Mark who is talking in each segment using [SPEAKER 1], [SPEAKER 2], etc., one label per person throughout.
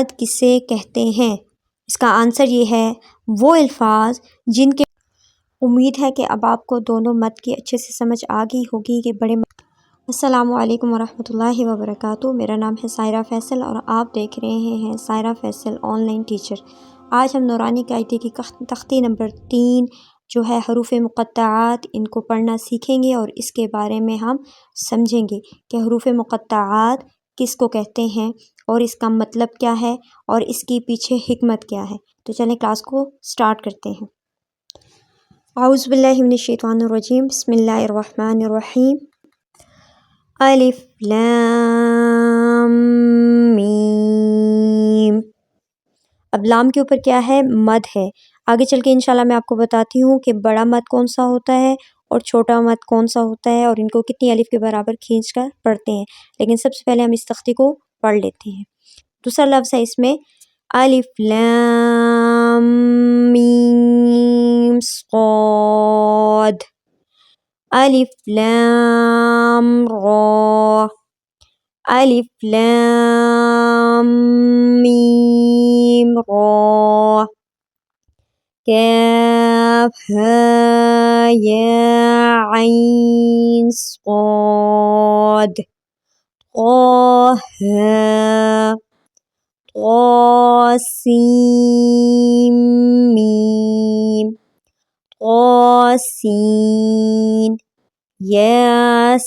[SPEAKER 1] मुक़त्तआत किसे कहते हैं? इसका आंसर ये है वो अल्फाज जिनके उम्मीद है कि अब आपको दोनों मत की अच्छे से समझ आ गई होगी कि बड़े अस्सलामु अलैकुम वरहमतुल्लाहि वबरकातुहू। मेरा नाम है सायरा फैसल और आप देख रहे हैं सायरा फैसल ऑनलाइन टीचर। आज हम नूरानी कायदे की तख्ती नंबर 3 जो है हरूफ मुक़त्तआत, इनको पढ़ना सीखेंगे और इसके बारे में हम समझेंगे कि हरूफ मुक़त्तआत किसको कहते हैं और इसका मतलब क्या है और इसकी पीछे हिकमत क्या है। तो चलें क्लास को स्टार्ट करते हैं। औज़ु बिल्लाहि मिनश शैतानिर रजीम, बिस्मिल्लाहिर रहमानिर रहीम। अलिफ लाम मीम। अब लाम के ऊपर क्या है? मद है। आगे चल के इंशाल्लाह मैं आपको बताती हूँ कि बड़ा मद कौन सा होता है और छोटा मद कौन सा होता है और इनको कितनी अलिफ के बराबर खींच कर पढ़ते हैं। लेकिन सबसे पहले हम इस तख्ती को पढ़ लेते हैं। दूसरा लफ्ज़ है इसमें अलिफ लाम मीम सॉद, अलिफ लाम रा, अलिफ लाम मीम रा, काफ हा या ऐन सॉद, क़ाफ हा क़ाफ सीन मीम, क़ाफ सीन यासीन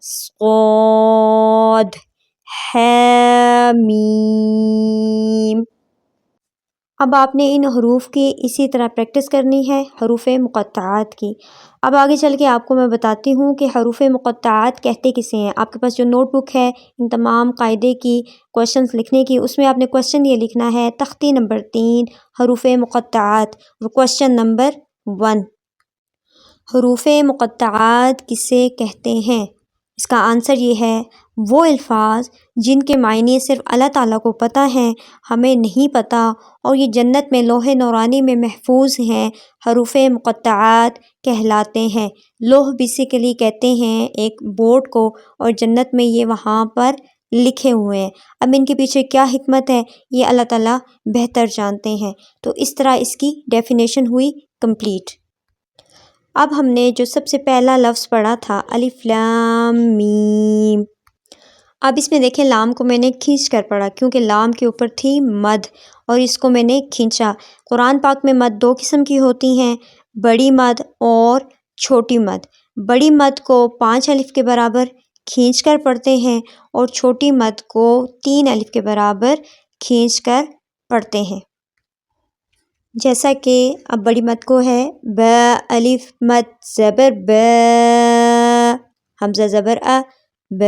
[SPEAKER 1] सॉद हा मीम। अब आपने इन हरूफ की इसी तरह प्रैक्टिस करनी है हरूफ मुक़त्तआत की। अब आगे चल के आपको मैं बताती हूँ कि हरूफ मुक़त्तआत कहते किसे हैं। आपके पास जो नोटबुक है इन तमाम कायदे की क्वेश्चंस लिखने की, उसमें आपने क्वेश्चन ये लिखना है तख्ती नंबर 3 हरूफ मुक़त्तआत। क्वेश्चन नंबर 1, हरूफ मुक़त्तआत किसे कहते हैं? इसका आंसर ये है वो अल्फाज जिनके मायने सिर्फ़ अल्लाह ताला को पता है, हमें नहीं पता, और ये जन्नत में लोहे नूरानी में महफूज हैं, हरूफ मुक़त्तआत कहलाते हैं। लोह बेसिकली कहते हैं एक बोर्ड को, और जन्नत में ये वहाँ पर लिखे हुए हैं। अब इनके पीछे क्या हिकमत है ये अल्लाह ताला बेहतर जानते हैं। तो इस तरह इसकी डेफिनेशन हुई कंप्लीट। अब हमने जो सबसे पहला लफ्ज़ पढ़ा था अलिफ लाम मीम। अब इसमें देखें लाम को मैंने खींच कर पढ़ा क्योंकि लाम के ऊपर थी मद और इसको मैंने खींचा। कुरान पाक में मद 2 किस्म की होती हैं, बड़ी मद और छोटी मद। बड़ी मद को 5 अलिफ के बराबर खींच कर पढ़ते हैं और छोटी मद को 3 अलिफ के बराबर खींच कर पढ़ते हैं। जैसा कि अब बड़ी मद को है ब, अलिफ मद ज़बर ब, हमज़ा ज़बर अ, ब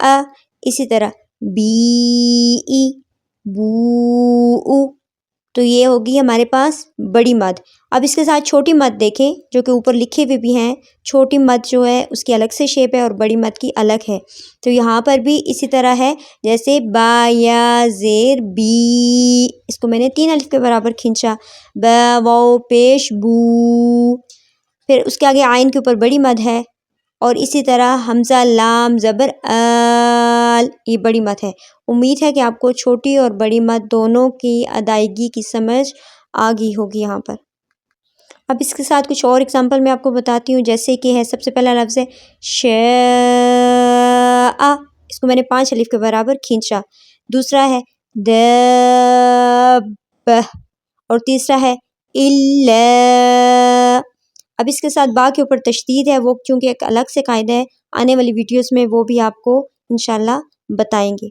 [SPEAKER 1] अ। इसी तरह बी ई, बू उ। तो ये होगी हमारे पास बड़ी मद। अब इसके साथ छोटी मद देखें जो कि ऊपर लिखे हुए भी हैं। छोटी मद जो है उसकी अलग से शेप है और बड़ी मद की अलग है। तो यहाँ पर भी इसी तरह है, जैसे बा या ज़ेर बी, इसको मैंने 3 अलिफ के बराबर खींचा। ब वाओ पेश बू, फिर उसके आगे आइन के ऊपर बड़ी मद है और इसी तरह हमज़ा लाम ज़बर आल, ये बड़ी मद है। उम्मीद है कि आपको छोटी और बड़ी मद दोनों की अदायगी की समझ आ गई होगी यहाँ पर। अब इसके साथ कुछ और एग्जांपल मैं आपको बताती हूँ, जैसे कि है सबसे पहला लफ्ज़ है शा, इसको मैंने 5 अलिफ के बराबर खींचा। दूसरा है दब और तीसरा है इल्ला। अब इसके साथ बा के ऊपर तशदीद है, वो क्योंकि एक अलग से कायदा है, आने वाली वीडियोस में वो भी आपको इंशाल्लाह बताएंगे।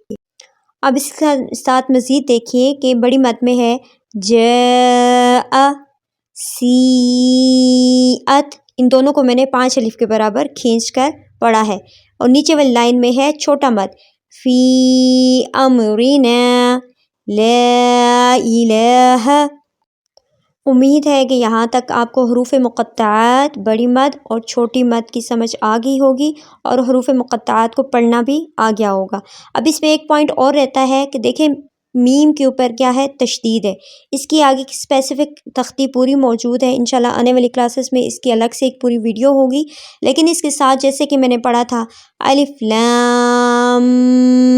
[SPEAKER 1] अब इसके साथ मज़ीद देखिए कि बड़ी मद में है जा सीअत, इन दोनों को मैंने 5 अलिफ के बराबर खींच कर पढ़ा है। और नीचे वाली लाइन में है छोटा मद फी अमरिना ला इलाहा। उम्मीद है कि यहाँ तक आपको हरूफ मुक़त्तआत, बड़ी मद और छोटी मद की समझ आ गई होगी और हरूफ मुक़त्तआत को पढ़ना भी आ गया होगा। अब इसमें एक पॉइंट और रहता है कि देखें मीम के ऊपर क्या है? तशदीद है। इसकी आगे की स्पेसिफिक तख्ती पूरी मौजूद है, इंशाल्लाह आने वाली क्लासेस में इसकी अलग से एक पूरी वीडियो होगी। लेकिन इसके साथ जैसे कि मैंने पढ़ा था अलिफ लाम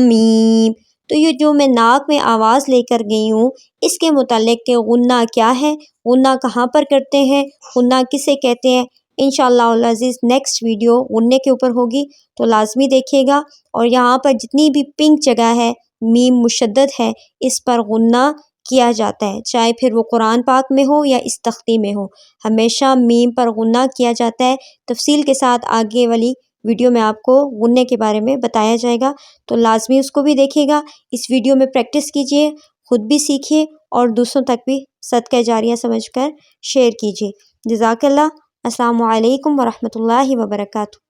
[SPEAKER 1] मीम, تو یہ جو میں ناک میں آواز لے کر گئی ہوں اس کے متعلق کہ غنہ کیا ہے، غنہ کہاں پر کرتے ہیں، غنہ کسے کہتے ہیں، انشاءاللہ العزیز نیکسٹ ویڈیو غنے کے اوپر ہوگی تو لازمی دیکھیے گا۔ اور یہاں پر جتنی بھی پنک جگہ ہے میم مشدد ہے اس پر غنہ کیا جاتا ہے، چاہے پھر وہ قرآن پاک میں ہو یا اس تختی میں ہو، ہمیشہ میم پر غنہ کیا جاتا ہے۔ تفصیل کے ساتھ آگے والی ویڈیو میں آپ کو غنے کے بارے میں بتایا جائے گا تو لازمی اس کو بھی دیکھیے گا۔ اس ویڈیو میں پریکٹس کیجئے، خود بھی سیکھیے اور دوسروں تک بھی صدقہ جاریہ سمجھ کر شیئر کیجئے۔ جزاک اللہ۔ السلام علیکم ورحمۃ اللہ وبرکاتہ۔